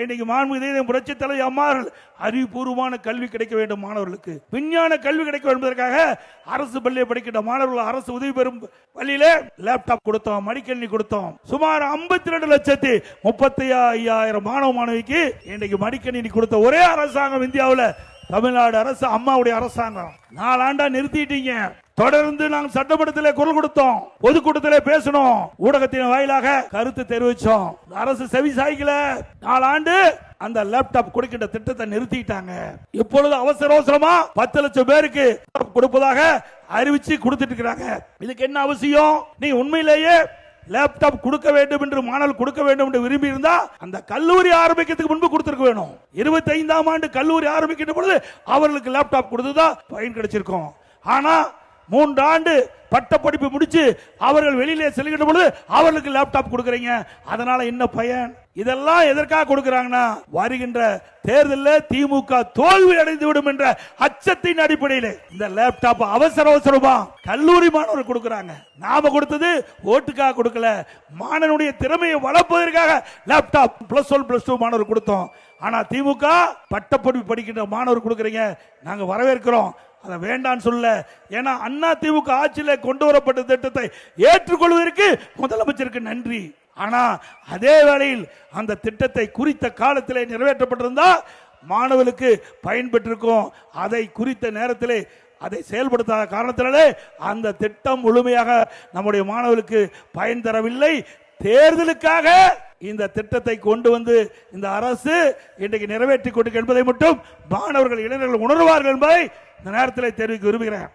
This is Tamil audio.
இன்னைக்கு மாண்புமிகு புரட்சி தலைவர் அம்மார்கள் அறிவுபூர்வமான கல்வி கிடைக்க வேண்டும், மாணவர்களுக்கு விஞ்ஞான கல்வி கிடைக்க என்பதற்காக அரசு பள்ளியை படிக்கின்ற மாணவர்கள் அரசு உதவி பெறும் பள்ளியில லேப்டாப் கொடுத்தோம், மடிக்கணினி கொடுத்தோம். சுமார் 52,35,000 மாணவ மாணவிக்கு இன்னைக்கு மடிக்கணினி கொடுத்த ஒரே அரசாங்கம் இந்தியாவில் தமிழ்நாடு அரசு, அம்மாவுடைய அரசாங்கம். 4 ஆண்டா நிறுத்திட்டீங்க. தொடர்ந்து நாங்கள் சட்டமன்றத்தில் குரல் கொடுத்தோம், பொதுக்கூட்டத்தில் பேசணும், ஊடகத்தின் வாயிலாக கருத்து தெரிவிச்சோம். அரசு செவி சாய்க்கல. 4 ஆண்டு அந்த லேப்டாப் கொடுக்கின்ற திட்டத்தை நிறுத்திட்டாங்க. இப்பொழுது அவசரமா 10 லட்சம் பேருக்கு கொடுப்பதாக அறிவிச்சு கொடுத்துட்டு இருக்காங்க. இதுக்கு என்ன அவசியம்? நீ உண்மையிலேயே லேப்டாப் கொடுக்க வேண்டும் என்று மாணவர்கள் கொடுக்க வேண்டும் என்று விரும்பி இருந்தா அந்த கல்லூரி ஆரம்பிக்கிறதுக்கு முன்பு கொடுத்திருக்க வேணும். 25ஆம் ஆண்டு கல்லூரி ஆரம்பிக்கின்ற பொழுது அவர்களுக்கு லேப்டாப் கொடுத்துதான் பயன் கிடைச்சிருக்கும். ஆனா 3 ஆண்டு பட்டப்படிப்பு முடிச்சு அவர்கள் வெளியிலே செல்கின்ற பொழுது அவர்களுக்கு லேப்டாப் கொடுக்கறீங்க. அதனால என்ன பயன்? இதெல்லாம் எதற்காக கொடுக்கறாங்கன்னா, வருகின்ற தேர்தலில் திமுக தோல்வி அடைந்து விடும் என்ற அச்சத்தின் அடிப்படையில் இந்த லேப்டாப் அவசரமா கல்லூரி மாணவர்கள் கொடுக்கறாங்க. நாம கொடுத்தது ஓட்டுக்காக கொடுக்கல, மாணவனுடைய திறமையை வளர்ப்பதற்காக லேப்டாப் +1 +2 மாணவர் கொடுத்தோம். ஆனா திமுக பட்டப்படிப்பு படிக்கின்ற மாணவர் கொடுக்கறீங்க, நாங்க வரவேற்கிறோம், அதை வேண்டான்னு சொல்ல. ஏன்னா அண்ணா திமுக ஆட்சியில் கொண்டு வரப்பட்ட திட்டத்தை ஏற்றுக்கொள்வதற்கு முதலமைச்சருக்கு நன்றி. ஆனா அதே வேளையில் அந்த திட்டத்தை குறித்த காலத்திலே நிறைவேற்றப்பட்டிருந்தா மாணவர்களுக்கு பயன்பெற்றிருக்கும். அதை குறித்த நேரத்திலே அதை செயல்படுத்தாத காரணத்தினாலே அந்த திட்டம் முழுமையாக நம்முடைய மாணவர்களுக்கு பயன் தரவில்லை. தேர்தலுக்காக இந்த திட்டத்தை கொண்டு வந்து இந்த அரசு இன்றைக்கு நிறைவேற்றிக் கொண்டு என்பதை மட்டும் மாணவர்கள், இளைஞர்கள் உணர்வார்கள் என்பதை இந்த நேரத்தில் தெரிவிக்க விரும்புகிறேன்.